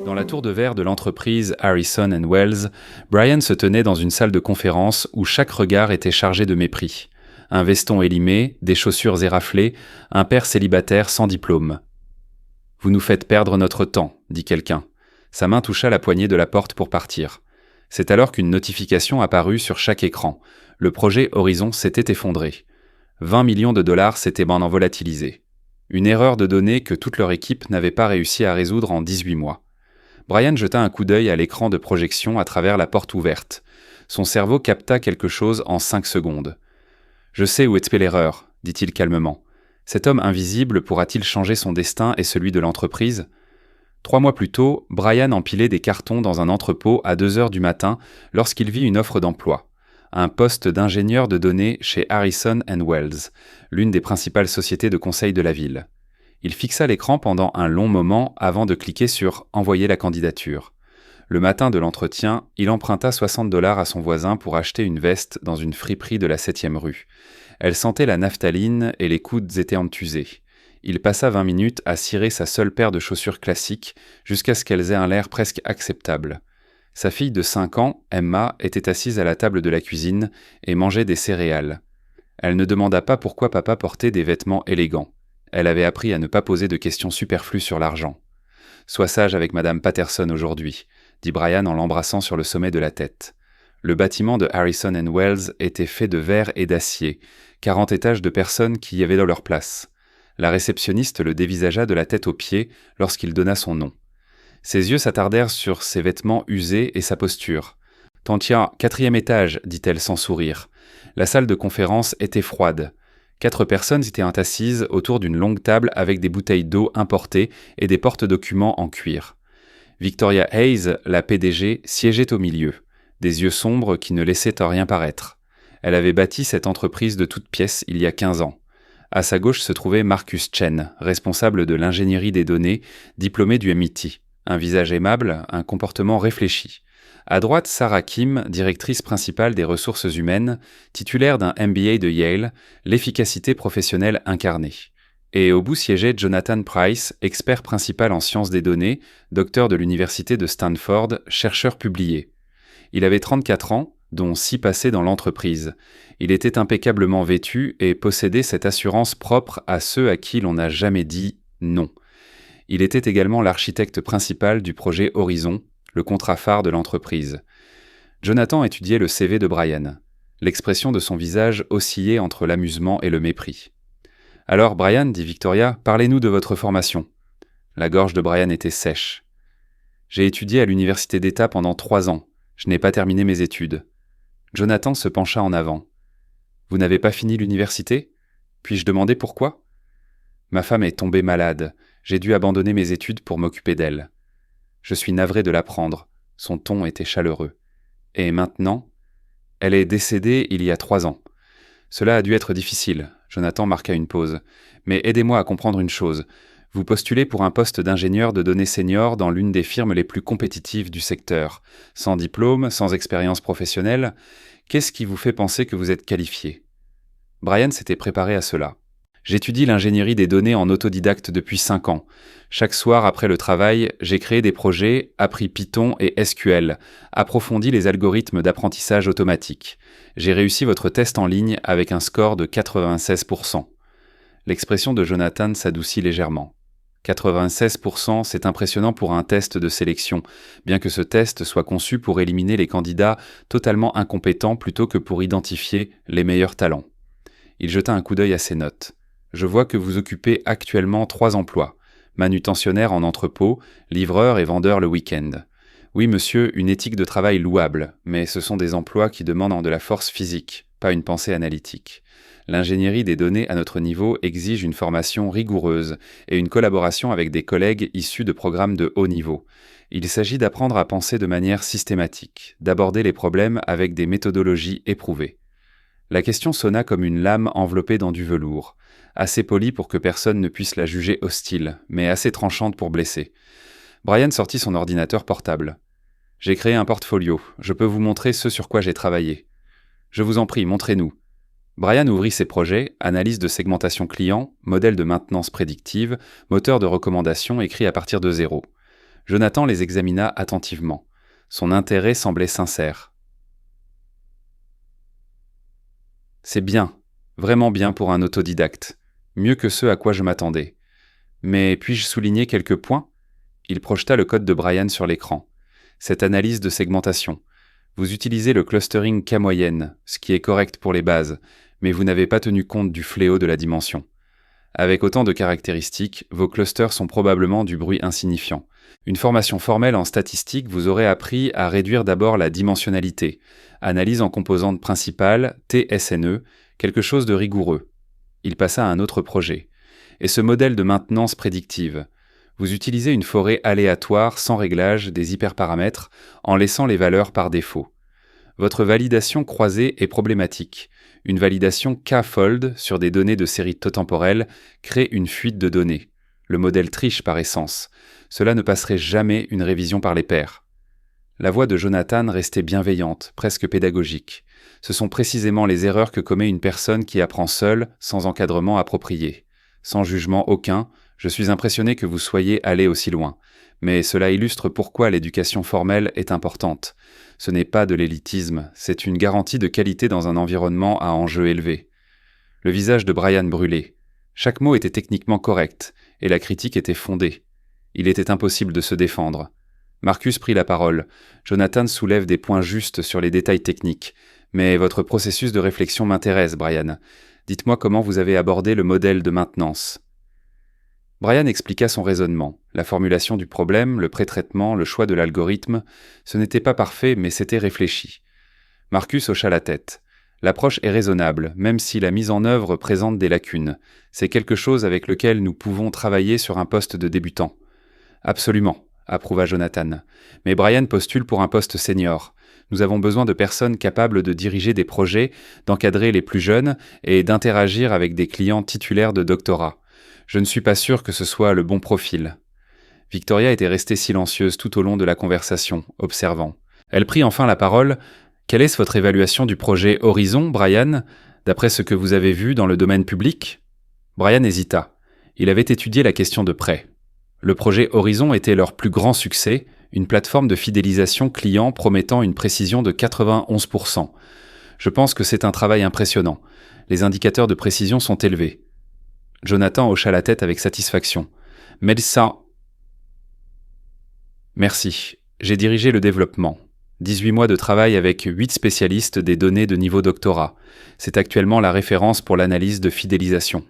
Dans la tour de verre de l'entreprise Harrison & Wells, Brian se tenait dans une salle de conférence où chaque regard était chargé de mépris. Un veston élimé, des chaussures éraflées, un père célibataire sans diplôme. « Vous nous faites perdre notre temps », dit quelqu'un. Sa main toucha la poignée de la porte pour partir. C'est alors qu'une notification apparut sur chaque écran. Le projet Horizon s'était effondré. 20 millions de dollars s'étaient maintenant volatilisés. Une erreur de données que toute leur équipe n'avait pas réussi à résoudre en 18 mois. Brian jeta un coup d'œil à l'écran de projection à travers la porte ouverte. Son cerveau capta quelque chose en 5 secondes. « Je sais où est l'erreur », dit-il calmement. « Cet homme invisible pourra-t-il changer son destin et celui de l'entreprise ?» 3 mois plus tôt, Brian empilait des cartons dans un entrepôt à 2 heures du matin lorsqu'il vit une offre d'emploi. Un poste d'ingénieur de données chez Harrison & Wells, l'une des principales sociétés de conseil de la ville. Il fixa l'écran pendant un long moment avant de cliquer sur « Envoyer la candidature ». Le matin de l'entretien, il emprunta 60 $ à son voisin pour acheter une veste dans une friperie de la 7e rue. Elle sentait la naphtaline et les coudes étaient entusés. Il passa 20 minutes à cirer sa seule paire de chaussures classiques jusqu'à ce qu'elles aient un l'air presque acceptable. Sa fille de 5 ans, Emma, était assise à la table de la cuisine et mangeait des céréales. Elle ne demanda pas pourquoi papa portait des vêtements élégants. Elle avait appris à ne pas poser de questions superflues sur l'argent. « Sois sage avec Madame Patterson aujourd'hui », dit Brian en l'embrassant sur le sommet de la tête. Le bâtiment de Harrison & Wells était fait de verre et d'acier, 40 étages de personnes qui y avaient dans leur place. La réceptionniste le dévisagea de la tête aux pieds lorsqu'il donna son nom. Ses yeux s'attardèrent sur ses vêtements usés et sa posture. « T'en tiens, 4e étage, dit-elle sans sourire. La salle de conférence était froide. 4 personnes étaient assises autour d'une longue table avec des bouteilles d'eau importées et des porte-documents en cuir. Victoria Hayes, la PDG, siégeait au milieu, des yeux sombres qui ne laissaient rien paraître. Elle avait bâti cette entreprise de toutes pièces il y a 15 ans. À sa gauche se trouvait Marcus Chen, responsable de l'ingénierie des données, diplômé du MIT. Un visage aimable, un comportement réfléchi. À droite, Sarah Kim, directrice principale des ressources humaines, titulaire d'un MBA de Yale, l'efficacité professionnelle incarnée. Et au bout siégeait Jonathan Price, expert principal en sciences des données, docteur de l'université de Stanford, chercheur publié. Il avait 34 ans, dont 6 passés dans l'entreprise. Il était impeccablement vêtu et possédait cette assurance propre à ceux à qui l'on n'a jamais dit non. Il était également l'architecte principal du projet Horizon, le contrat phare de l'entreprise. Jonathan étudiait le CV de Brian. L'expression de son visage oscillait entre l'amusement et le mépris. « Alors, Brian, dit Victoria, parlez-nous de votre formation. » La gorge de Brian était sèche. « J'ai étudié à l'université d'État pendant 3 ans. Je n'ai pas terminé mes études. » Jonathan se pencha en avant. « Vous n'avez pas fini l'université ? Puis-je demander pourquoi ? » « Ma femme est tombée malade. J'ai dû abandonner mes études pour m'occuper d'elle. Je suis navré de l'apprendre. » Son ton était chaleureux. « Et maintenant ? Elle est décédée il y a 3 ans. Cela a dû être difficile. » Jonathan marqua une pause. « Mais aidez-moi à comprendre une chose. Vous postulez pour un poste d'ingénieur de données senior dans l'une des firmes les plus compétitives du secteur. Sans diplôme, sans expérience professionnelle, qu'est-ce qui vous fait penser que vous êtes qualifié ? » Brian s'était préparé à cela. « J'étudie l'ingénierie des données en autodidacte depuis 5 ans. Chaque soir après le travail, j'ai créé des projets, appris Python et SQL, approfondi les algorithmes d'apprentissage automatique. J'ai réussi votre test en ligne avec un score de 96%. » L'expression de Jonathan s'adoucit légèrement. 96%, c'est impressionnant pour un test de sélection, bien que ce test soit conçu pour éliminer les candidats totalement incompétents plutôt que pour identifier les meilleurs talents. Il jeta un coup d'œil à ses notes. « Je vois que vous occupez actuellement 3 emplois. Manutentionnaire en entrepôt, livreur et vendeur le week-end. Oui, monsieur, une éthique de travail louable, mais ce sont des emplois qui demandent de la force physique, pas une pensée analytique. L'ingénierie des données à notre niveau exige une formation rigoureuse et une collaboration avec des collègues issus de programmes de haut niveau. Il s'agit d'apprendre à penser de manière systématique, d'aborder les problèmes avec des méthodologies éprouvées. » La question sonna comme une lame enveloppée dans du velours, assez polie pour que personne ne puisse la juger hostile, mais assez tranchante pour blesser. Brian sortit son ordinateur portable. « J'ai créé un portfolio, je peux vous montrer ce sur quoi j'ai travaillé. »« Je vous en prie, montrez-nous. » Brian ouvrit ses projets, analyse de segmentation client, modèle de maintenance prédictive, moteur de recommandation écrit à partir de 0. Jonathan les examina attentivement. Son intérêt semblait sincère. « C'est bien, vraiment bien pour un autodidacte, mieux que ce à quoi je m'attendais. Mais puis-je souligner quelques points ?» Il projeta le code de Brian sur l'écran. Cette analyse de segmentation. Vous utilisez le clustering K-moyenne, ce qui est correct pour les bases, mais vous n'avez pas tenu compte du fléau de la dimension. Avec autant de caractéristiques, vos clusters sont probablement du bruit insignifiant. Une formation formelle en statistique vous aurait appris à réduire d'abord la dimensionnalité, analyse en composantes principales, TSNE, quelque chose de rigoureux. Il passa à un autre projet. Et ce modèle de maintenance prédictive. Vous utilisez une forêt aléatoire sans réglage des hyperparamètres en laissant les valeurs par défaut. Votre validation croisée est problématique. Une validation K-fold sur des données de série temporelle crée une fuite de données. Le modèle triche par essence. Cela ne passerait jamais une révision par les pairs. La voix de Jonathan restait bienveillante, presque pédagogique. Ce sont précisément les erreurs que commet une personne qui apprend seule, sans encadrement approprié. Sans jugement aucun, je suis impressionné que vous soyez allé aussi loin. Mais cela illustre pourquoi l'éducation formelle est importante. Ce n'est pas de l'élitisme, c'est une garantie de qualité dans un environnement à enjeux élevés. Le visage de Brian brûlait. Chaque mot était techniquement correct, et la critique était fondée. Il était impossible de se défendre. Marcus prit la parole. Jonathan soulève des points justes sur les détails techniques. Mais votre processus de réflexion m'intéresse, Brian. Dites-moi comment vous avez abordé le modèle de maintenance. Brian expliqua son raisonnement, la formulation du problème, le pré-traitement, le choix de l'algorithme. Ce n'était pas parfait, mais c'était réfléchi. Marcus hocha la tête. L'approche est raisonnable, même si la mise en œuvre présente des lacunes. C'est quelque chose avec lequel nous pouvons travailler sur un poste de débutant. Absolument, approuva Jonathan. Mais Brian postule pour un poste senior. Nous avons besoin de personnes capables de diriger des projets, d'encadrer les plus jeunes et d'interagir avec des clients titulaires de doctorat. Je ne suis pas sûr que ce soit le bon profil. Victoria était restée silencieuse tout au long de la conversation, observant. Elle prit enfin la parole. « Quelle est votre évaluation du projet Horizon, Brian, d'après ce que vous avez vu dans le domaine public ?» Brian hésita. Il avait étudié la question de près. Le projet Horizon était leur plus grand succès, une plateforme de fidélisation client promettant une précision de 91%. Je pense que c'est un travail impressionnant. Les indicateurs de précision sont élevés. Jonathan hocha la tête avec satisfaction. Médecin. Merci. J'ai dirigé le développement. 18 mois de travail avec 8 spécialistes des données de niveau doctorat. C'est actuellement la référence pour l'analyse de fidélisation.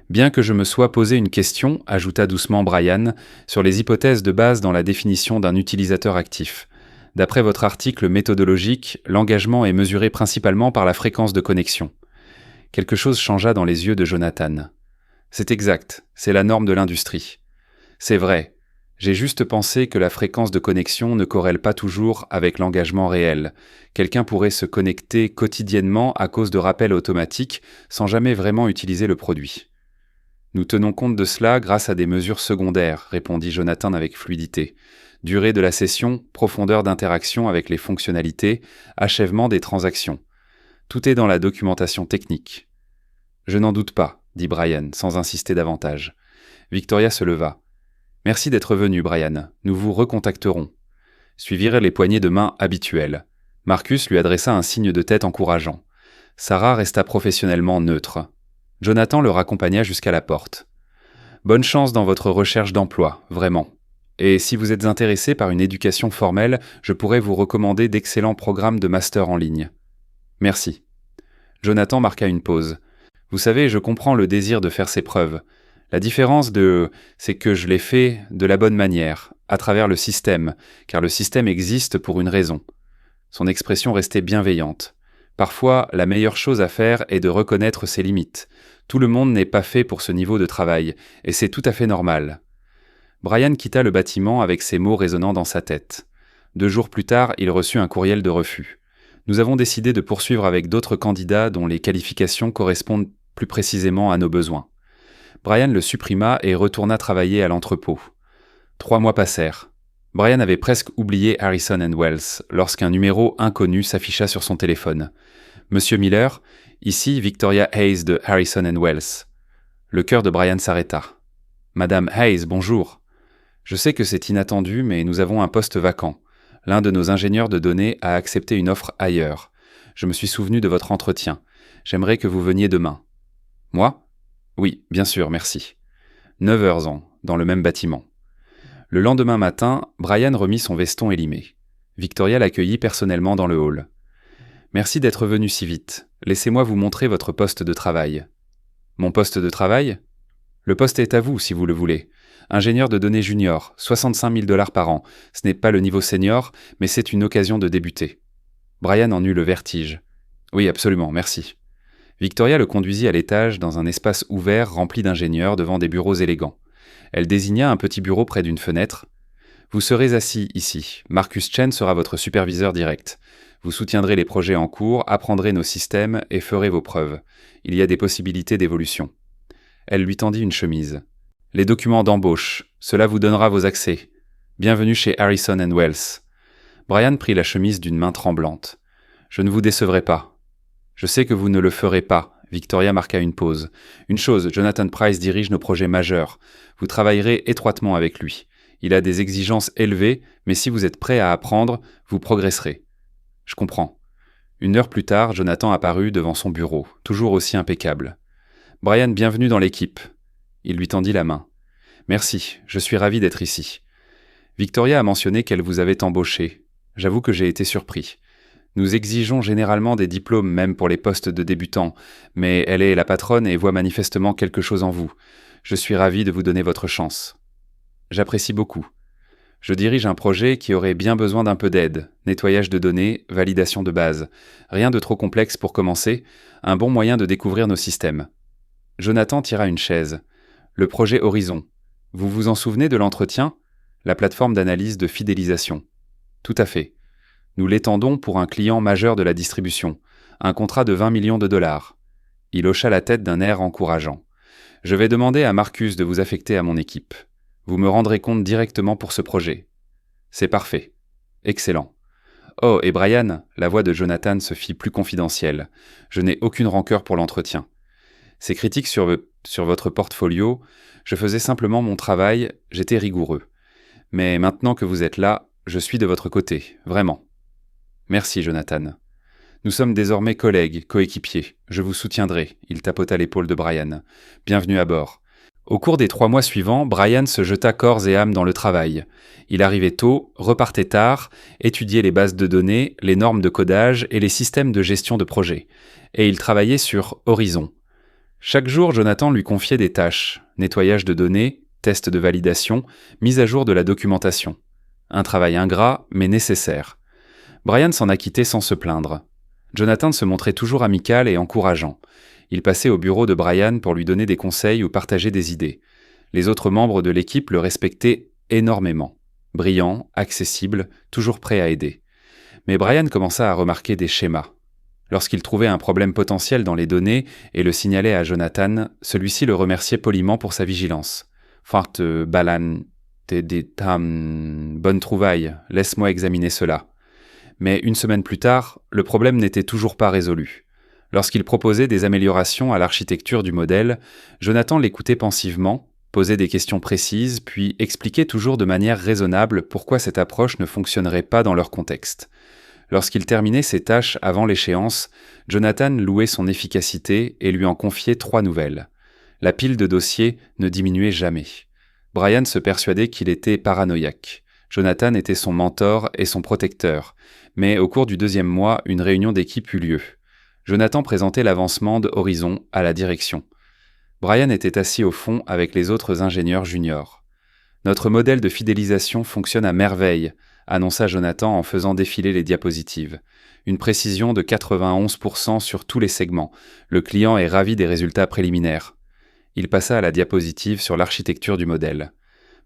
Bien que je me sois posé une question, ajouta doucement Brian, sur les hypothèses de base dans la définition d'un utilisateur actif. D'après votre article méthodologique, l'engagement est mesuré principalement par la fréquence de connexion. Quelque chose changea dans les yeux de Jonathan. C'est exact, c'est la norme de l'industrie. C'est vrai, j'ai juste pensé que la fréquence de connexion ne corrèle pas toujours avec l'engagement réel. Quelqu'un pourrait se connecter quotidiennement à cause de rappels automatiques sans jamais vraiment utiliser le produit. Nous tenons compte de cela grâce à des mesures secondaires, répondit Jonathan avec fluidité. Durée de la session, profondeur d'interaction avec les fonctionnalités, achèvement des transactions. Tout est dans la documentation technique. Je n'en doute pas, dit Brian, sans insister davantage. Victoria se leva. Merci d'être venu, Brian. Nous vous recontacterons. Suivirent les poignées de main habituelles. Marcus lui adressa un signe de tête encourageant. Sarah resta professionnellement neutre. Jonathan le raccompagna jusqu'à la porte. Bonne chance dans votre recherche d'emploi, vraiment. Et si vous êtes intéressé par une éducation formelle, je pourrais vous recommander d'excellents programmes de master en ligne. Merci. Jonathan marqua une pause. Vous savez, je comprends le désir de faire ses preuves. La différence c'est que je l'ai fait de la bonne manière, à travers le système, car le système existe pour une raison. Son expression restait bienveillante. Parfois, la meilleure chose à faire est de reconnaître ses limites. Tout le monde n'est pas fait pour ce niveau de travail, et c'est tout à fait normal. Brian quitta le bâtiment avec ces mots résonnant dans sa tête. 2 jours plus tard, il reçut un courriel de refus. Nous avons décidé de poursuivre avec d'autres candidats dont les qualifications correspondent plus précisément à nos besoins. Brian le supprima et retourna travailler à l'entrepôt. 3 mois passèrent. Brian avait presque oublié Harrison & Wells lorsqu'un numéro inconnu s'afficha sur son téléphone. « Monsieur Miller, ici Victoria Hayes de Harrison & Wells. » Le cœur de Brian s'arrêta. « Madame Hayes, bonjour. » Je sais que c'est inattendu, mais nous avons un poste vacant. L'un de nos ingénieurs de données a accepté une offre ailleurs. Je me suis souvenu de votre entretien. J'aimerais que vous veniez demain. Moi ? Oui, bien sûr, merci. 9 heures dans le même bâtiment. Le lendemain matin, Brian remit son veston élimé. Victoria l'accueillit personnellement dans le hall. Merci d'être venu si vite. Laissez-moi vous montrer votre poste de travail. Mon poste de travail ? Le poste est à vous, si vous le voulez. Ingénieur de données junior, 65 000 $ par an. Ce n'est pas le niveau senior, mais c'est une occasion de débuter. Brian en eut le vertige. Oui, absolument, merci. Victoria le conduisit à l'étage dans un espace ouvert rempli d'ingénieurs devant des bureaux élégants. Elle désigna un petit bureau près d'une fenêtre. Vous serez assis ici. Marcus Chen sera votre superviseur direct. Vous soutiendrez les projets en cours, apprendrez nos systèmes et ferez vos preuves. Il y a des possibilités d'évolution. Elle lui tendit une chemise. Les documents d'embauche, cela vous donnera vos accès. Bienvenue chez Harrison & Wells. Brian prit la chemise d'une main tremblante. Je ne vous décevrai pas. Je sais que vous ne le ferez pas. Victoria marqua une pause. Une chose, Jonathan Price dirige nos projets majeurs. Vous travaillerez étroitement avec lui. Il a des exigences élevées, mais si vous êtes prêt à apprendre, vous progresserez. Je comprends. 1 heure plus tard, Jonathan apparut devant son bureau, toujours aussi impeccable. Brian, bienvenue dans l'équipe. Il lui tendit la main. Merci, je suis ravi d'être ici. Victoria a mentionné qu'elle vous avait embauché. J'avoue que j'ai été surpris. Nous exigeons généralement des diplômes même pour les postes de débutants, mais elle est la patronne et voit manifestement quelque chose en vous. Je suis ravi de vous donner votre chance. J'apprécie beaucoup. Je dirige un projet qui aurait bien besoin d'un peu d'aide, nettoyage de données, validation de base. Rien de trop complexe pour commencer, un bon moyen de découvrir nos systèmes. Jonathan tira une chaise. Le projet Horizon. Vous vous en souvenez de l'entretien ? La plateforme d'analyse de fidélisation. Tout à fait. Nous l'étendons pour un client majeur de la distribution, un contrat de 20 millions de $. Il hocha la tête d'un air encourageant. Je vais demander à Marcus de vous affecter à mon équipe. Vous me rendrez compte directement pour ce projet. C'est parfait. Excellent. Oh, et Brian, la voix de Jonathan se fit plus confidentielle. Je n'ai aucune rancœur pour l'entretien. Ces critiques sur votre portfolio, je faisais simplement mon travail, j'étais rigoureux. Mais maintenant que vous êtes là, je suis de votre côté, vraiment. Merci, Jonathan. Nous sommes désormais collègues, coéquipiers. Je vous soutiendrai, il tapota l'épaule de Brian. Bienvenue à bord. Au cours des 3 mois suivants, Brian se jeta corps et âme dans le travail. Il arrivait tôt, repartait tard, étudiait les bases de données, les normes de codage et les systèmes de gestion de projet. Et il travaillait sur Horizon. Chaque jour, Jonathan lui confiait des tâches, nettoyage de données, tests de validation, mise à jour de la documentation. Un travail ingrat, mais nécessaire. Brian s'en acquittait sans se plaindre. Jonathan se montrait toujours amical et encourageant. Il passait au bureau de Brian pour lui donner des conseils ou partager des idées. Les autres membres de l'équipe le respectaient énormément. Brillant, accessible, toujours prêt à aider. Mais Brian commença à remarquer des schémas. Lorsqu'il trouvait un problème potentiel dans les données et le signalait à Jonathan, celui-ci le remerciait poliment pour sa vigilance. « Fart balan, bonne trouvaille, laisse-moi examiner cela. » Mais 1 semaine plus tard, le problème n'était toujours pas résolu. Lorsqu'il proposait des améliorations à l'architecture du modèle, Jonathan l'écoutait pensivement, posait des questions précises, puis expliquait toujours de manière raisonnable pourquoi cette approche ne fonctionnerait pas dans leur contexte. Lorsqu'il terminait ses tâches avant l'échéance, Jonathan louait son efficacité et lui en confiait 3 nouvelles. La pile de dossiers ne diminuait jamais. Brian se persuadait qu'il était paranoïaque. Jonathan était son mentor et son protecteur, mais au cours du 2e mois, une réunion d'équipe eut lieu. Jonathan présentait l'avancement de Horizon à la direction. Brian était assis au fond avec les autres ingénieurs juniors. « Notre modèle de fidélisation fonctionne à merveille », annonça Jonathan en faisant défiler les diapositives. Une précision de 91% sur tous les segments. Le client est ravi des résultats préliminaires. Il passa à la diapositive sur l'architecture du modèle.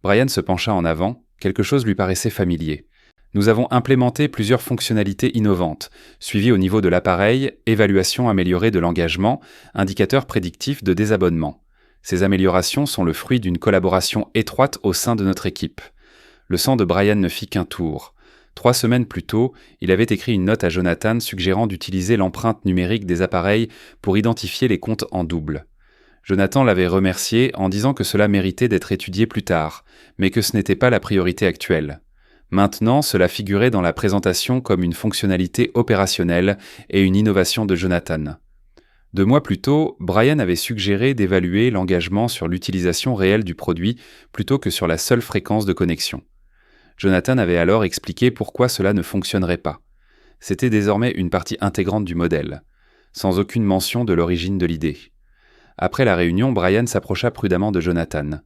Brian se pencha en avant, quelque chose lui paraissait familier. Nous avons implémenté plusieurs fonctionnalités innovantes, suivies au niveau de l'appareil, évaluation améliorée de l'engagement, indicateur prédictif de désabonnement. Ces améliorations sont le fruit d'une collaboration étroite au sein de notre équipe. Le sang de Brian ne fit qu'un tour. 3 semaines plus tôt, il avait écrit une note à Jonathan suggérant d'utiliser l'empreinte numérique des appareils pour identifier les comptes en double. Jonathan l'avait remercié en disant que cela méritait d'être étudié plus tard, mais que ce n'était pas la priorité actuelle. Maintenant, cela figurait dans la présentation comme une fonctionnalité opérationnelle et une innovation de Jonathan. 2 mois plus tôt, Brian avait suggéré d'évaluer l'engagement sur l'utilisation réelle du produit plutôt que sur la seule fréquence de connexion. Jonathan avait alors expliqué pourquoi cela ne fonctionnerait pas. C'était désormais une partie intégrante du modèle, sans aucune mention de l'origine de l'idée. Après la réunion, Brian s'approcha prudemment de Jonathan.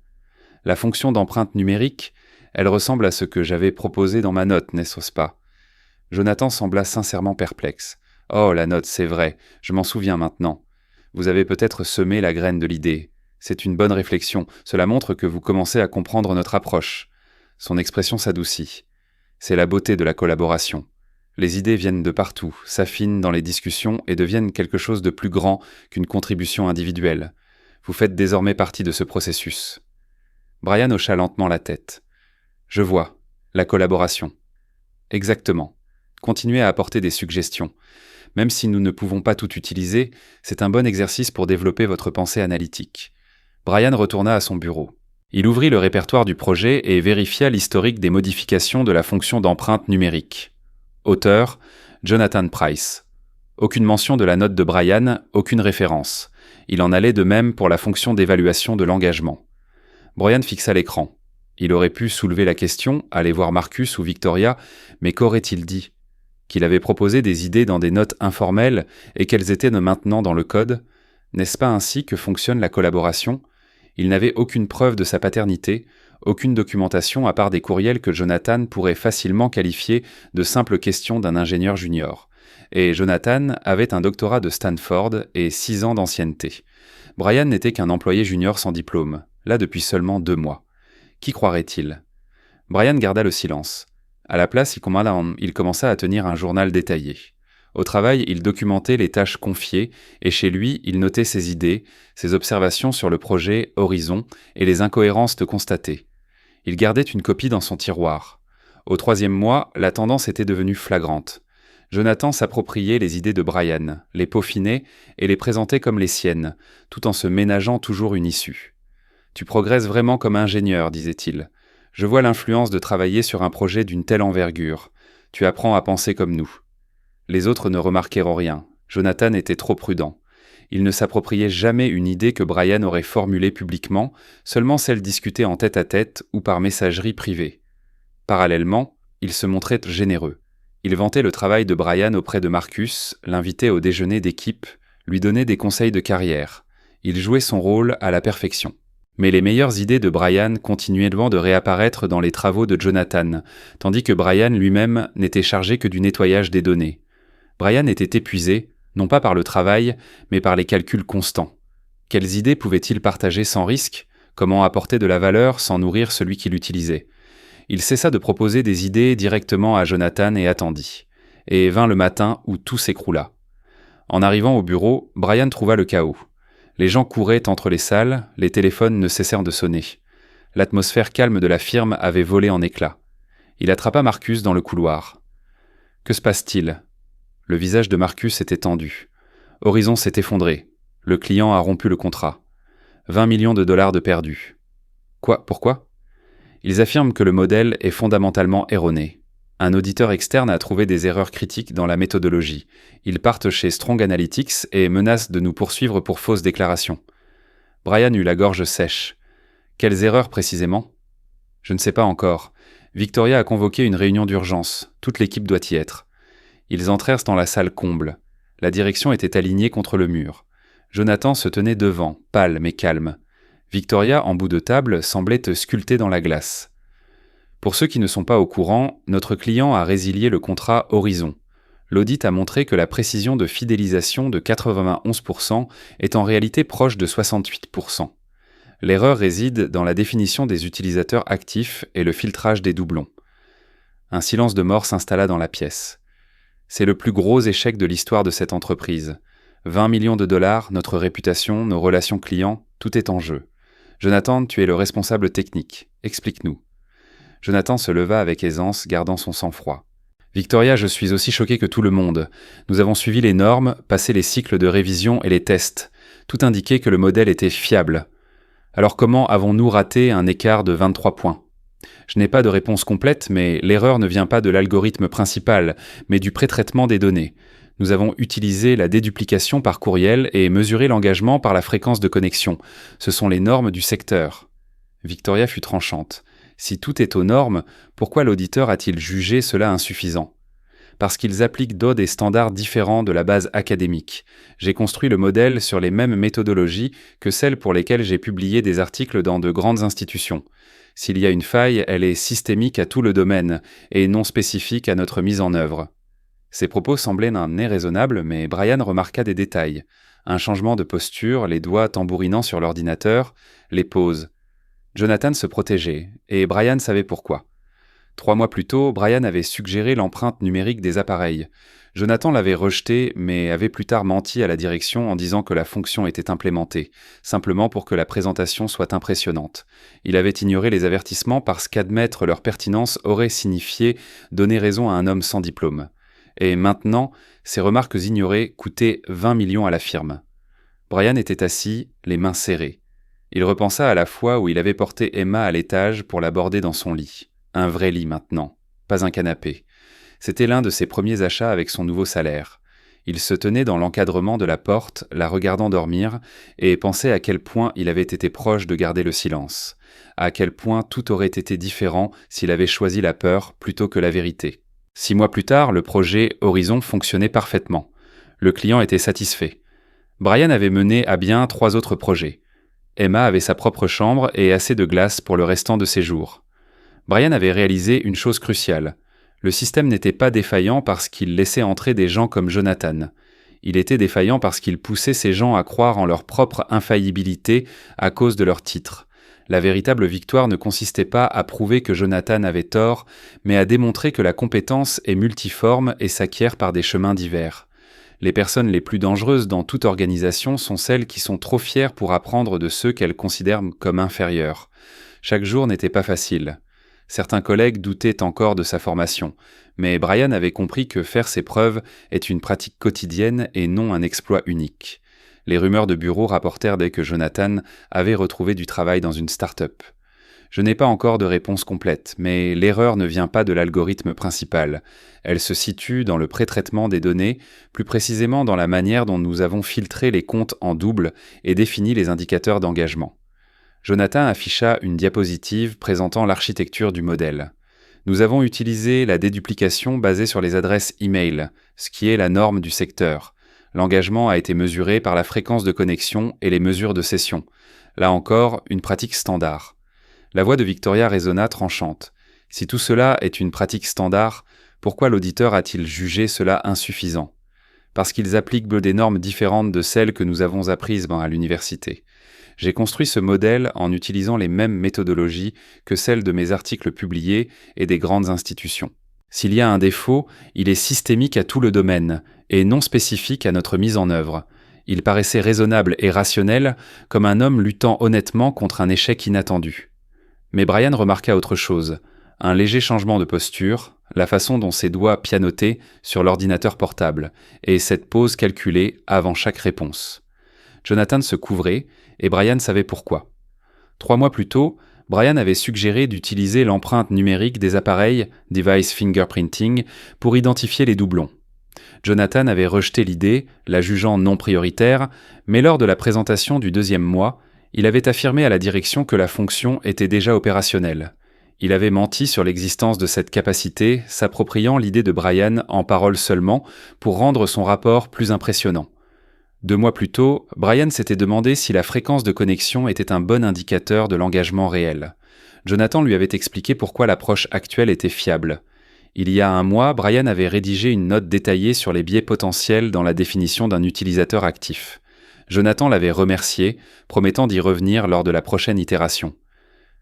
La fonction d'empreinte numérique, elle ressemble à ce que j'avais proposé dans ma note, n'est-ce pas ? Jonathan sembla sincèrement perplexe. « Oh, la note, c'est vrai, je m'en souviens maintenant. Vous avez peut-être semé la graine de l'idée. C'est une bonne réflexion, cela montre que vous commencez à comprendre notre approche. » Son expression s'adoucit. C'est la beauté de la collaboration. Les idées viennent de partout, s'affinent dans les discussions et deviennent quelque chose de plus grand qu'une contribution individuelle. Vous faites désormais partie de ce processus. Brian hocha lentement la tête. Je vois, la collaboration. Exactement. Continuez à apporter des suggestions. Même si nous ne pouvons pas tout utiliser, c'est un bon exercice pour développer votre pensée analytique. Brian retourna à son bureau. Il ouvrit le répertoire du projet et vérifia l'historique des modifications de la fonction d'empreinte numérique. Auteur, Jonathan Price. Aucune mention de la note de Brian, aucune référence. Il en allait de même pour la fonction d'évaluation de l'engagement. Brian fixa l'écran. Il aurait pu soulever la question, aller voir Marcus ou Victoria, mais qu'aurait-il dit ? Qu'il avait proposé des idées dans des notes informelles et qu'elles étaient maintenant dans le code ? N'est-ce pas ainsi que fonctionne la collaboration ? Il n'avait aucune preuve de sa paternité, aucune documentation à part des courriels que Jonathan pourrait facilement qualifier de simples questions d'un ingénieur junior. Et Jonathan avait un doctorat de Stanford et 6 ans d'ancienneté. Brian n'était qu'un employé junior sans diplôme, là depuis seulement 2 mois. Qui croirait-il ? Brian garda le silence. À la place, il commença à tenir un journal détaillé. Au travail, il documentait les tâches confiées et chez lui, il notait ses idées, ses observations sur le projet Horizon et les incohérences constatées. Il gardait une copie dans son tiroir. Au 3e mois, la tendance était devenue flagrante. Jonathan s'appropriait les idées de Brian, les peaufinait et les présentait comme les siennes, tout en se ménageant toujours une issue. « Tu progresses vraiment comme ingénieur, disait-il. Je vois l'influence de travailler sur un projet d'une telle envergure. Tu apprends à penser comme nous. » Les autres ne remarquèrent rien. Jonathan était trop prudent. Il ne s'appropriait jamais une idée que Brian aurait formulée publiquement, seulement celle discutée en tête-à-tête ou par messagerie privée. Parallèlement, il se montrait généreux. Il vantait le travail de Brian auprès de Marcus, l'invitait au déjeuner d'équipe, lui donnait des conseils de carrière. Il jouait son rôle à la perfection. Mais les meilleures idées de Brian continuaient loin de réapparaître dans les travaux de Jonathan, tandis que Brian lui-même n'était chargé que du nettoyage des données. Brian était épuisé, non pas par le travail, mais par les calculs constants. Quelles idées pouvait-il partager sans risque ? Comment apporter de la valeur sans nourrir celui qui l'utilisait ? Il cessa de proposer des idées directement à Jonathan et attendit. Et vint le matin où tout s'écroula. En arrivant au bureau, Brian trouva le chaos. Les gens couraient entre les salles, les téléphones ne cessèrent de sonner. L'atmosphère calme de la firme avait volé en éclats. Il attrapa Marcus dans le couloir. « Que se passe-t-il » Le visage de Marcus était tendu. Horizon s'est effondré. Le client a rompu le contrat. 20 millions de dollars de perdus. Quoi ? Pourquoi ? Ils affirment que le modèle est fondamentalement erroné. Un auditeur externe a trouvé des erreurs critiques dans la méthodologie. Ils partent chez Strong Analytics et menacent de nous poursuivre pour fausses déclarations. Brian eut la gorge sèche. Quelles erreurs précisément ? Je ne sais pas encore. Victoria a convoqué une réunion d'urgence. Toute l'équipe doit y être. Ils entrèrent dans la salle comble. La direction était alignée contre le mur. Jonathan se tenait devant, pâle mais calme. Victoria, en bout de table, semblait sculptée dans la glace. Pour ceux qui ne sont pas au courant, notre client a résilié le contrat Horizon. L'audit a montré que la précision de fidélisation de 91% est en réalité proche de 68%. L'erreur réside dans la définition des utilisateurs actifs et le filtrage des doublons. Un silence de mort s'installa dans la pièce. C'est le plus gros échec de l'histoire de cette entreprise. 20 millions de dollars, notre réputation, nos relations clients, tout est en jeu. Jonathan, tu es le responsable technique. Explique-nous. Jonathan se leva avec aisance, gardant son sang-froid. Victoria, je suis aussi choqué que tout le monde. Nous avons suivi les normes, passé les cycles de révision et les tests. Tout indiquait que le modèle était fiable. Alors comment avons-nous raté un écart de 23 points ? Je n'ai pas de réponse complète, mais l'erreur ne vient pas de l'algorithme principal, mais du pré-traitement des données. Nous avons utilisé la déduplication par courriel et mesuré l'engagement par la fréquence de connexion. Ce sont les normes du secteur. Victoria fut tranchante. Si tout est aux normes, pourquoi l'auditeur a-t-il jugé cela insuffisant ? Parce qu'ils appliquent des standards différents de la base académique. J'ai construit le modèle sur les mêmes méthodologies que celles pour lesquelles j'ai publié des articles dans de grandes institutions. S'il y a une faille, elle est systémique à tout le domaine et non spécifique à notre mise en œuvre. Ces propos semblaient d'un nez raisonnable, mais Brian remarqua des détails. Un changement de posture, les doigts tambourinant sur l'ordinateur, les pauses. Jonathan se protégeait, et Brian savait pourquoi. 3 mois plus tôt, Brian avait suggéré l'empreinte numérique des appareils. Jonathan l'avait rejeté, mais avait plus tard menti à la direction en disant que la fonction était implémentée, simplement pour que la présentation soit impressionnante. Il avait ignoré les avertissements parce qu'admettre leur pertinence aurait signifié donner raison à un homme sans diplôme. Et maintenant, ces remarques ignorées coûtaient 20 millions à la firme. Brian était assis, les mains serrées. Il repensa à la fois où il avait porté Emma à l'étage pour l'aborder dans son lit. Un vrai lit maintenant, pas un canapé. C'était l'un de ses premiers achats avec son nouveau salaire. Il se tenait dans l'encadrement de la porte, la regardant dormir, et pensait à quel point il avait été proche de garder le silence, à quel point tout aurait été différent s'il avait choisi la peur plutôt que la vérité. 6 mois plus tard, le projet Horizon fonctionnait parfaitement. Le client était satisfait. Brian avait mené à bien 3 autres projets. Emma avait sa propre chambre et assez de glace pour le restant de ses jours. Brian avait réalisé une chose cruciale. Le système n'était pas défaillant parce qu'il laissait entrer des gens comme Jonathan. Il était défaillant parce qu'il poussait ces gens à croire en leur propre infaillibilité à cause de leur titre. La véritable victoire ne consistait pas à prouver que Jonathan avait tort, mais à démontrer que la compétence est multiforme et s'acquiert par des chemins divers. Les personnes les plus dangereuses dans toute organisation sont celles qui sont trop fières pour apprendre de ceux qu'elles considèrent comme inférieurs. Chaque jour n'était pas facile. Certains collègues doutaient encore de sa formation, mais Brian avait compris que faire ses preuves est une pratique quotidienne et non un exploit unique. Les rumeurs de bureau rapportèrent dès que Jonathan avait retrouvé du travail dans une start-up. Je n'ai pas encore de réponse complète, mais l'erreur ne vient pas de l'algorithme principal. Elle se situe dans le pré-traitement des données, plus précisément dans la manière dont nous avons filtré les comptes en double et défini les indicateurs d'engagement. Jonathan afficha une diapositive présentant l'architecture du modèle. Nous avons utilisé la déduplication basée sur les adresses e-mail, ce qui est la norme du secteur. L'engagement a été mesuré par la fréquence de connexion et les mesures de session. Là encore, une pratique standard. La voix de Victoria résonna tranchante. Si tout cela est une pratique standard, pourquoi l'auditeur a-t-il jugé cela insuffisant ? Parce qu'ils appliquent des normes différentes de celles que nous avons apprises à l'université. J'ai construit ce modèle en utilisant les mêmes méthodologies que celles de mes articles publiés et des grandes institutions. S'il y a un défaut, il est systémique à tout le domaine et non spécifique à notre mise en œuvre. Il paraissait raisonnable et rationnel, comme un homme luttant honnêtement contre un échec inattendu. Mais Brian remarqua autre chose, un léger changement de posture, la façon dont ses doigts pianotaient sur l'ordinateur portable, et cette pause calculée avant chaque réponse. Jonathan se couvrait, et Brian savait pourquoi. 3 mois plus tôt, Brian avait suggéré d'utiliser l'empreinte numérique des appareils, device fingerprinting, pour identifier les doublons. Jonathan avait rejeté l'idée, la jugeant non prioritaire, mais lors de la présentation du 2e mois, il avait affirmé à la direction que la fonction était déjà opérationnelle. Il avait menti sur l'existence de cette capacité, s'appropriant l'idée de Brian en paroles seulement pour rendre son rapport plus impressionnant. 2 mois plus tôt, Brian s'était demandé si la fréquence de connexion était un bon indicateur de l'engagement réel. Jonathan lui avait expliqué pourquoi l'approche actuelle était fiable. Il y a 1 mois, Brian avait rédigé une note détaillée sur les biais potentiels dans la définition d'un utilisateur actif. Jonathan l'avait remercié, promettant d'y revenir lors de la prochaine itération.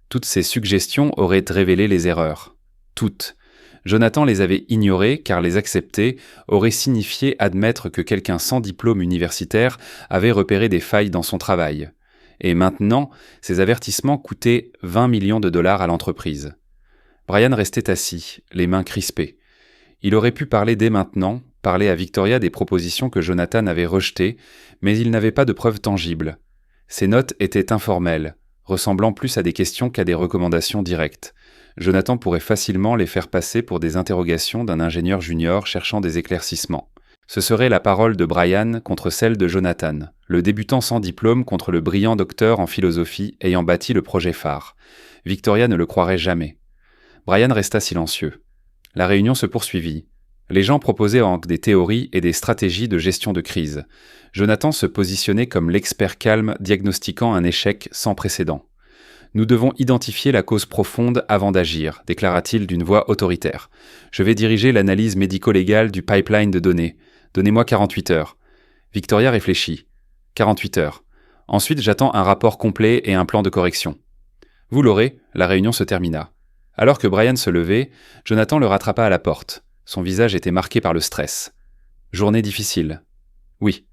Toutes ces suggestions auraient révélé les erreurs. Toutes. Jonathan les avait ignorées car les accepter aurait signifié admettre que quelqu'un sans diplôme universitaire avait repéré des failles dans son travail. Et maintenant, ces avertissements coûtaient 20 millions de dollars à l'entreprise. Brian restait assis, les mains crispées. Il aurait pu parler dès maintenant, parlait à Victoria des propositions que Jonathan avait rejetées, mais il n'avait pas de preuves tangibles. Ses notes étaient informelles, ressemblant plus à des questions qu'à des recommandations directes. Jonathan pourrait facilement les faire passer pour des interrogations d'un ingénieur junior cherchant des éclaircissements. Ce serait la parole de Brian contre celle de Jonathan, le débutant sans diplôme contre le brillant docteur en philosophie ayant bâti le projet phare. Victoria ne le croirait jamais. Brian resta silencieux. La réunion se poursuivit. Les gens proposaient des théories et des stratégies de gestion de crise. Jonathan se positionnait comme l'expert calme diagnostiquant un échec sans précédent. « Nous devons identifier la cause profonde avant d'agir », déclara-t-il d'une voix autoritaire. « Je vais diriger l'analyse médico-légale du pipeline de données. Donnez-moi 48 heures. » Victoria réfléchit. 48 heures. Ensuite, j'attends un rapport complet et un plan de correction. Vous l'aurez, la réunion se termina. Alors que Brian se levait, Jonathan le rattrapa à la porte. Son visage était marqué par le stress. Journée difficile. Oui.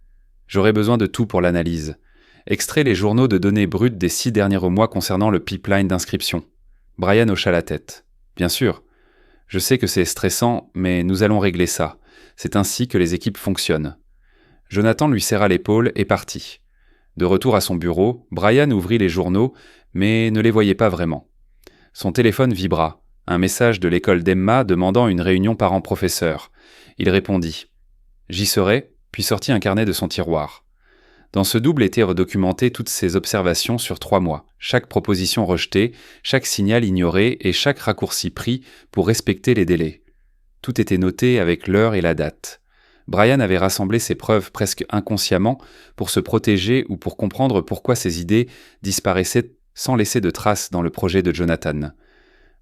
J'aurai besoin de tout pour l'analyse. Extrait les journaux de données brutes des 6 derniers mois concernant le pipeline d'inscription. Brian hocha la tête. Bien sûr. Je sais que c'est stressant, mais nous allons régler ça. C'est ainsi que les équipes fonctionnent. Jonathan lui serra l'épaule et partit. De retour à son bureau, Brian ouvrit les journaux, mais ne les voyait pas vraiment. Son téléphone vibra. Un message de l'école d'Emma demandant une réunion parents-professeurs. Il répondit. J'y serai, puis sortit un carnet de son tiroir. Dans ce double étaient documentées toutes ses observations sur 3 mois, chaque proposition rejetée, chaque signal ignoré et chaque raccourci pris pour respecter les délais. Tout était noté avec l'heure et la date. Brian avait rassemblé ses preuves presque inconsciemment pour se protéger ou pour comprendre pourquoi ses idées disparaissaient sans laisser de traces dans le projet de Jonathan.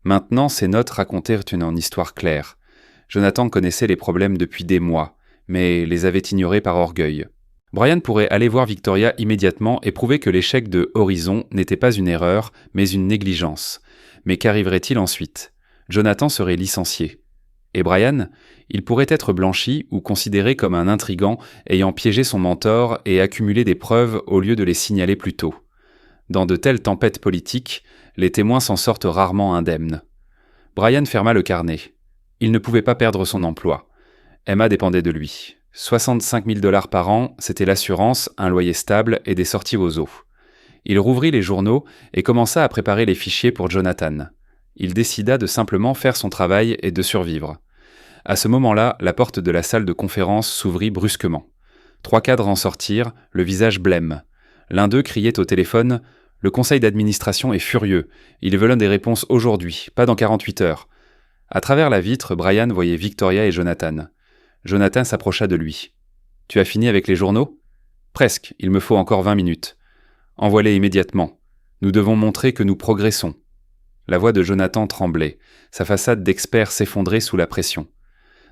Maintenant, ses notes racontèrent une histoire claire. Jonathan connaissait les problèmes depuis des mois, mais les avait ignorés par orgueil. Brian pourrait aller voir Victoria immédiatement et prouver que l'échec de Horizon n'était pas une erreur, mais une négligence. Mais qu'arriverait-il ensuite ? Jonathan serait licencié. Et Brian ? Il pourrait être blanchi ou considéré comme un intrigant ayant piégé son mentor et accumulé des preuves au lieu de les signaler plus tôt. Dans de telles tempêtes politiques, les témoins s'en sortent rarement indemnes. Brian ferma le carnet. Il ne pouvait pas perdre son emploi. Emma dépendait de lui. 65 000 $ par an, c'était l'assurance, un loyer stable et des sorties aux eaux. Il rouvrit les journaux et commença à préparer les fichiers pour Jonathan. Il décida de simplement faire son travail et de survivre. À ce moment-là, la porte de la salle de conférence s'ouvrit brusquement. 3 cadres en sortirent, le visage blême. L'un d'eux criait au téléphone « Le conseil d'administration est furieux. Ils veulent des réponses aujourd'hui, pas dans 48 heures. » À travers la vitre, Brian voyait Victoria et Jonathan. Jonathan s'approcha de lui. « Tu as fini avec les journaux ?»« Presque, il me faut encore 20 minutes. »« Envoie-les immédiatement. Nous devons montrer que nous progressons. » La voix de Jonathan tremblait. Sa façade d'expert s'effondrait sous la pression.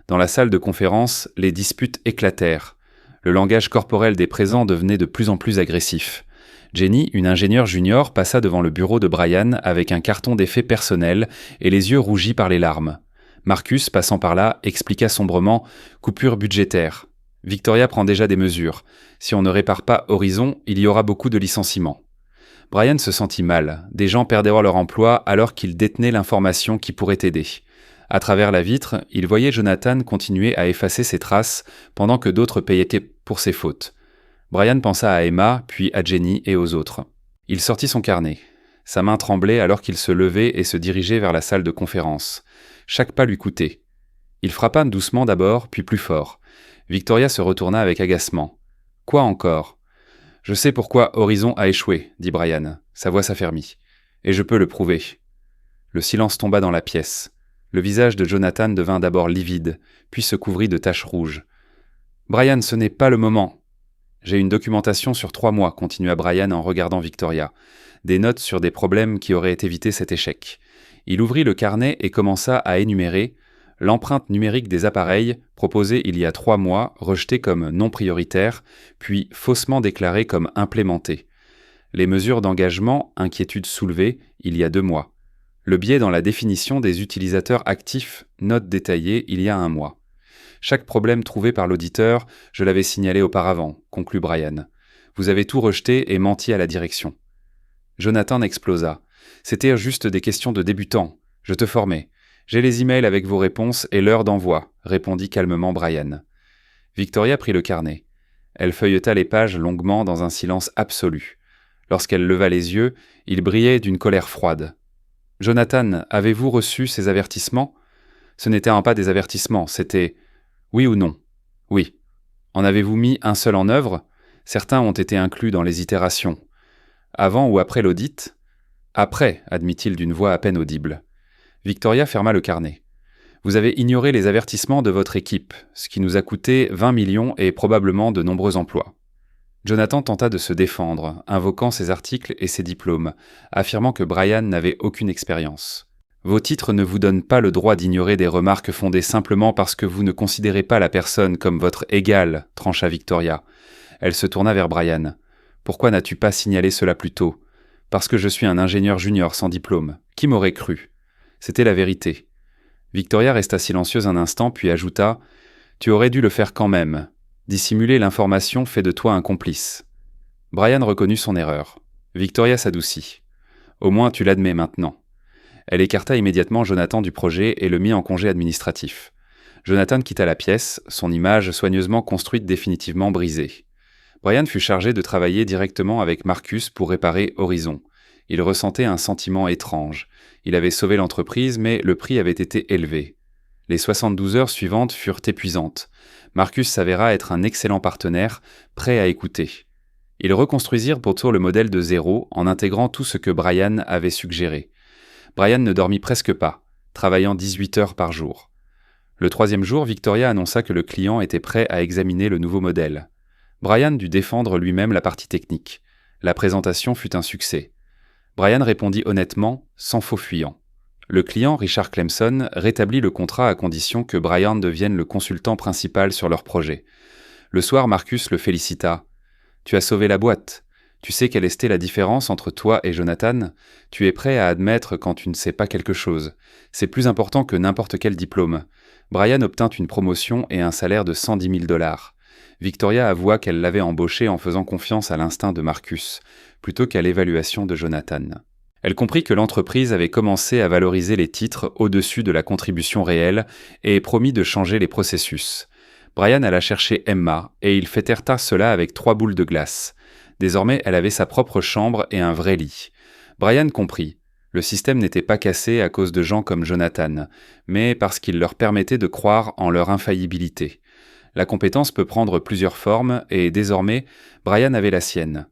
Dans la salle de conférence, les disputes éclatèrent. Le langage corporel des présents devenait de plus en plus agressif. Jenny, une ingénieure junior, passa devant le bureau de Brian avec un carton d'effets personnels et les yeux rougis par les larmes. Marcus, passant par là, expliqua sombrement « coupure budgétaire ». Victoria prend déjà des mesures. Si on ne répare pas Horizon, il y aura beaucoup de licenciements. Brian se sentit mal. Des gens perdaient leur emploi alors qu'il détenait l'information qui pourrait aider. À travers la vitre, il voyait Jonathan continuer à effacer ses traces pendant que d'autres payaient pour ses fautes. Brian pensa à Emma, puis à Jenny et aux autres. Il sortit son carnet. Sa main tremblait alors qu'il se levait et se dirigeait vers la salle de conférence. Chaque pas lui coûtait. Il frappa doucement d'abord, puis plus fort. Victoria se retourna avec agacement. « Quoi encore ?»« Je sais pourquoi Horizon a échoué, » dit Brian. Sa voix s'affermit. « Et je peux le prouver. » Le silence tomba dans la pièce. Le visage de Jonathan devint d'abord livide, puis se couvrit de taches rouges. « Brian, ce n'est pas le moment. »« J'ai une documentation sur 3 mois, continua Brian en regardant Victoria. Des notes sur des problèmes qui auraient évité cet échec. Il ouvrit le carnet et commença à énumérer l'empreinte numérique des appareils proposée il y a 3 mois, rejetée comme non prioritaire, puis faussement déclarée comme implémentée. Les mesures d'engagement, inquiétudes soulevées, il y a 2 mois. Le biais dans la définition des utilisateurs actifs, notes détaillées il y a 1 mois. Chaque problème trouvé par l'auditeur, je l'avais signalé auparavant, conclut Brian. Vous avez tout rejeté et menti à la direction. Jonathan explosa. C'était juste des questions de débutants. Je te formais. J'ai les emails avec vos réponses et l'heure d'envoi, répondit calmement Brian. Victoria prit le carnet. Elle feuilleta les pages longuement dans un silence absolu. Lorsqu'elle leva les yeux, ils brillaient d'une colère froide. « Jonathan, avez-vous reçu ces avertissements ?» Ce n'était pas des avertissements, c'était « oui ou non ?» « Oui. » « En avez-vous mis un seul en œuvre ?» Certains ont été inclus dans les itérations. « Avant ou après l'audit ?» « Après, admit-il d'une voix à peine audible. Victoria ferma le carnet. « Vous avez ignoré les avertissements de votre équipe, ce qui nous a coûté 20 millions et probablement de nombreux emplois. » Jonathan tenta de se défendre, invoquant ses articles et ses diplômes, affirmant que Brian n'avait aucune expérience. « Vos titres ne vous donnent pas le droit d'ignorer des remarques fondées simplement parce que vous ne considérez pas la personne comme votre égal, trancha Victoria. Elle se tourna vers Brian. « Pourquoi n'as-tu pas signalé cela plus tôt ? Parce que je suis un ingénieur junior sans diplôme. Qui m'aurait cru ? C'était la vérité. » Victoria resta silencieuse un instant, puis ajouta « Tu aurais dû le faire quand même. Dissimuler l'information fait de toi un complice. » Brian reconnut son erreur. Victoria s'adoucit. « Au moins tu l'admets maintenant. » Elle écarta immédiatement Jonathan du projet et le mit en congé administratif. Jonathan quitta la pièce, son image soigneusement construite définitivement brisée. Brian fut chargé de travailler directement avec Marcus pour réparer Horizon. Il ressentait un sentiment étrange. Il avait sauvé l'entreprise, mais le prix avait été élevé. Les 72 heures suivantes furent épuisantes. Marcus s'avéra être un excellent partenaire, prêt à écouter. Ils reconstruisirent pourtant le modèle de zéro en intégrant tout ce que Brian avait suggéré. Brian ne dormit presque pas, travaillant 18 heures par jour. Le 3e jour, Victoria annonça que le client était prêt à examiner le nouveau modèle. Brian dut défendre lui-même la partie technique. La présentation fut un succès. Brian répondit honnêtement, sans faux fuyant. Le client, Richard Clemson, rétablit le contrat à condition que Brian devienne le consultant principal sur leur projet. Le soir, Marcus le félicita. « Tu as sauvé la boîte. Tu sais quelle était la différence entre toi et Jonathan ? Tu es prêt à admettre quand tu ne sais pas quelque chose. C'est plus important que n'importe quel diplôme. » Brian obtint une promotion et un salaire de 110 000 $. Victoria avoua qu'elle l'avait embauché en faisant confiance à l'instinct de Marcus, plutôt qu'à l'évaluation de Jonathan. Elle comprit que l'entreprise avait commencé à valoriser les titres au-dessus de la contribution réelle et promit de changer les processus. Brian alla chercher Emma et ils fêtèrent cela avec 3 boules de glace. Désormais, elle avait sa propre chambre et un vrai lit. Brian comprit. Le système n'était pas cassé à cause de gens comme Jonathan, mais parce qu'il leur permettait de croire en leur infaillibilité. La compétence peut prendre plusieurs formes et désormais, Brian avait la sienne.